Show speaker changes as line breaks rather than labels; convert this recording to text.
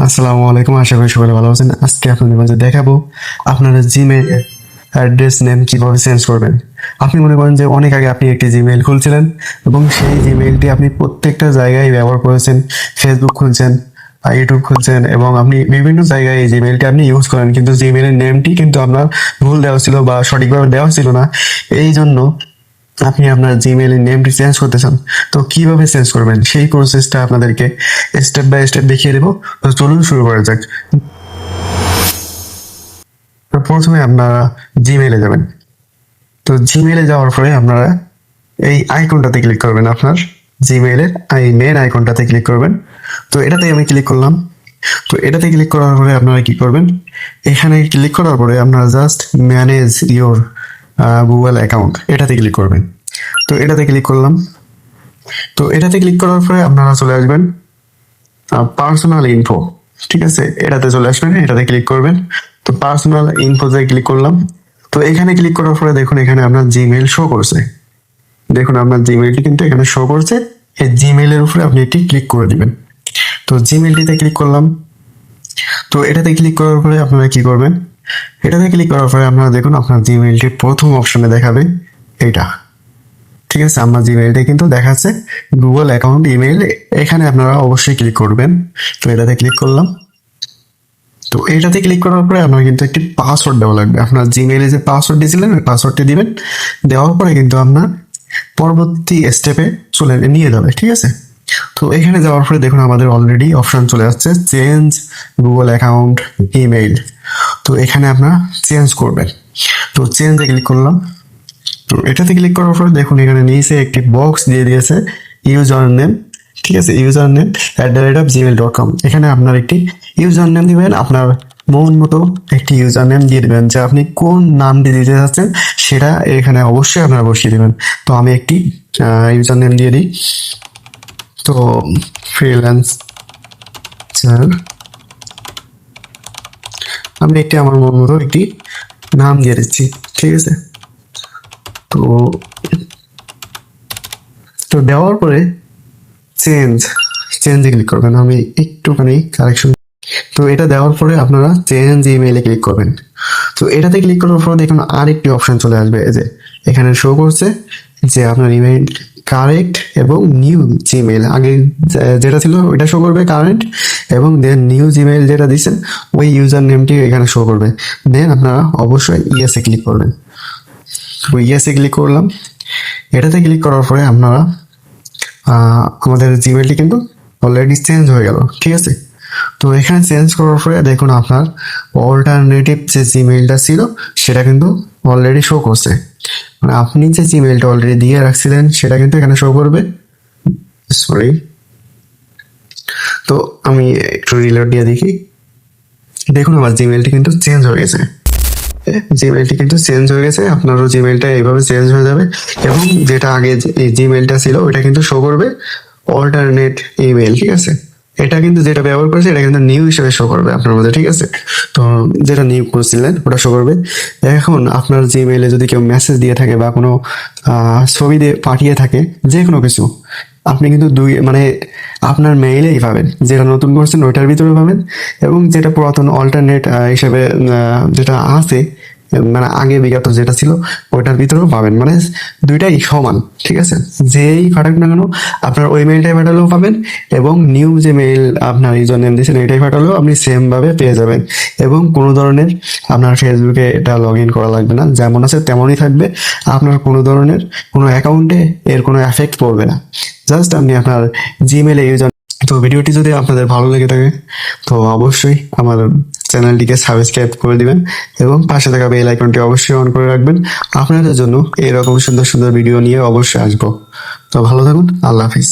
আসসালামু আলাইকুম, আশা করি সবাই ভালো আছেন। আজকে আপনাদের মাঝে দেখাবো আপনারা জিমেইল অ্যাড্রেস নেম কিভাবে চেঞ্জ করবেন। আপনি মনে করেন যে অনেক আগে আপনি একটি জিমেইল খুলছিলেন এবং সেই জিমেইলটি আপনি প্রত্যেকটা জায়গায় ব্যবহার করেছেন। ফেসবুক খুলছেন, ইউটিউব খুলছেন এবং আপনি বিভিন্ন জায়গায় এই জিমেইলটি আপনি ইউজ করেন, কিন্তু জিমেইলের নেমটি কিন্তু আপনার ভুল দেওয়া ছিল বা সঠিকভাবে দেওয়া ছিল না। এই জন্য আপনি আপনার জিমেইলের নেমটি চেঞ্জ করতে চান। তো কিভাবে চেঞ্জ করবেন সেই প্রসেসটা আপনাদেরকে স্টেপ বাই স্টেপ দেখিয়ে দেবো। তো চলুন শুরু করা যাক। তো প্রথমে আপনারা জিমেইলে যাবেন। তো জিমেইলে যাওয়ার পরে আপনারা এই আইকনটাতে ক্লিক করবেন, আপনার জিমেইলের এই মেন আইকনটাতে ক্লিক করবেন। তো এটাতে আমি ক্লিক করলাম। তো এটাতে ক্লিক করার পরে আপনারা কি করবেন, এখানে ক্লিক করার পরে আপনারা just manage your Google account এটাতে ক্লিক করবেন। তো এটাতে ক্লিক করলাম। তো এটাতে ক্লিক করার পরে আপনারা চলে আসবেন পার্সোনাল ইনফো। ঠিক আছে, এটাতে চলে আসবেন, এটাতে ক্লিক করবেন। তো পার্সোনাল ইনফোতে ক্লিক করলাম। তো এখানে ক্লিক করার পরে দেখুন এখানে আপনার জিমেইল শো করছে। দেখুন আপনার জিমেইলটি কিন্তু এখানে শো করছে। এই জিমেইলের উপরে আপনি একটি ক্লিক করে দিবেন। তো জিমেইলটিতে ক্লিক করলাম। তো এটাতে ক্লিক করার পরে আপনারা কি করবেন, এটাতে ক্লিক করার পরে আপনারা দেখুন আপনার জিমেইলটি প্রথম অপশনে দেখাবে এইটা। ঠিক আছে, আমার জিমেইলটা কিন্তু দেখাচ্ছে গুগল অ্যাকাউন্ট ইমেইল। এখানে আপনারা অবশ্যই ক্লিক করবেন। তো এটাতে ক্লিক করলাম। তো এটাতে ক্লিক করার পরে আপনার কিন্তু একটি পাসওয়ার্ড দেওয়া লাগবে। আপনার জিমেইলে যে পাসওয়ার্ড দিয়েছিলেন ওই পাসওয়ার্ডটি দিবেন। দেওয়ার পরে কিন্তু আপনার পরবর্তী স্টেপে চলে নিয়ে যাবে। ঠিক আছে, তো এখানে যাওয়ার পরে দেখুন আমাদের অলরেডি অপশন চলে আসছে চেঞ্জ গুগল অ্যাকাউন্ট ইমেইল। তো এখানে আপনারা চেঞ্জ করবেন। তো চেঞ্জে ক্লিক করলাম। তো এটাতে ক্লিক করার পরে দেখুন এখানে নিচে একটি বক্স দিয়ে দিয়েছে ইউজার নেম। ঠিক আছে, ইউজার নেম @gmail.com। এখানে আপনার একটি ইউজার নেম দিবেন, আপনার মন মতো একটি ইউজার নেম দিয়ে দিবেন। যে আপনি কোন নামটি দিতে চাচ্ছেন সেটা এখানে অবশ্যই আপনারা বসিয়ে দিবেন। তো আমি একটি ইউজার নেম দিয়ে দিই। তো ফ্রিল্যান্সার, আমি একটি আমার মন মতো একটি নাম দিয়ে দিচ্ছি। ঠিক আছে, তো তো দেওয়ার পরে চেঞ্জে ক্লিক করবেন। আমি একটুখানি কারেকশন। তো এটা দেওয়ার পরে আপনারা চেঞ্জ ইমেইলে ক্লিক করবেন। তো এটাতে ক্লিক করার পরে দেখুন আরেকটি অপশন চলে আসবে। এই যে এখানে শো করছে যে আপনার ইমেইল কারেক্ট এবং নিউ জিমেইল। আগে যেটা ছিল ওইটা শো করবে কারেন্ট, এবং দেন নিউ জিমেইল যেটা দিচ্ছেন ওই ইউজার নেমটি এখানে শো করবে। দেন আপনারা অবশ্যই ইয়েসে ক্লিক করবেন। তো ইয়েসে ক্লিক করলাম। এটাতে ক্লিক করার পরে আপনারা আমাদের জিমেইলটি কিন্তু অলরেডি চেঞ্জ হয়ে গেল। ঠিক আছে, তো এখানে চেঞ্জ করার পরে দেখুন আপনার অল্টারনেটিভ যে জিমেইলটা ছিল সেটা কিন্তু অলরেডি শো করছে। মানে আপনি যে জিমেইলটা অলরেডি দিয়ে রাখছিলেন সেটা কিন্তু এখানে শো করবে। সরি, তো আমি একটু রিলোড দিয়ে দেখি। দেখুন আমার জিমেইলটি কিন্তু চেঞ্জ হয়ে গেছে। জিমেইলটি কিন্তু চেঞ্জ হয়ে গেছে, আপনারও জিমেইলটা এইভাবে চেঞ্জ হয়ে যাবে। এবং যেটা আগে জিমেইলটা ছিল ওটা কিন্তু শো করবে অল্টারনেট ইমেল। ঠিক আছে, এটা কিন্তু যেটা ব্যবহার করেছে এটা কিন্তু নিউ হিসেবে শো করবে আপনার মধ্যে। ঠিক আছে, তো যেটা নিউ করছিলেন ওটা শো করবে। এখন আপনার জিমেইলে যদি কেউ মেসেজ দিয়ে থাকে বা কোনো ছবি দিয়ে পাঠিয়ে থাকে, যে কোনো কিছু আপনি কিন্তু মানে আপনার মেইলেই পাবেন। যেটা নতুন করছেন ওইটার ভিতরে পাবেন, এবং যেটা পুরাতন অল্টারনেট হিসেবে যেটা আছে মানে আগে বিগত যেটা ছিল ওইটার ভিতরেও পাবেন। মানে দুইটাই সমান। ঠিক আছে, যেই পাঠাক না কেন আপনার ওই মেইলটাই পাঠালেও পাবেন, এবং নিউ যে মেইল আপনার ইউজার নেম দিয়েছেন এটাই পাঠালেও আপনি সেম ভাবে পেয়ে যাবেন। এবং কোনো ধরনের আপনার ফেসবুকে এটা লগ ইন করা লাগবে না, যেমন আছে তেমনই থাকবে। আপনার কোনো ধরনের কোনো অ্যাকাউন্টে এর কোনো এফেক্ট পড়বে না। জাস্ট আপনি আপনার জিমেইলে ইউজার। তো ভিডিওটি যদি আপনাদের ভালো লেগে থাকে তো অবশ্যই আমার চ্যানেলটিকে সাবস্ক্রাইব করে দিবেন, এবং পাশে থাকা বেল আইকনটি অবশ্যই অন করে রাখবেন। আপনাদের জন্য এরকম সুন্দর সুন্দর ভিডিও নিয়ে অবশ্যই আসবো। তো ভালো থাকুন, আল্লাহ হাফিজ।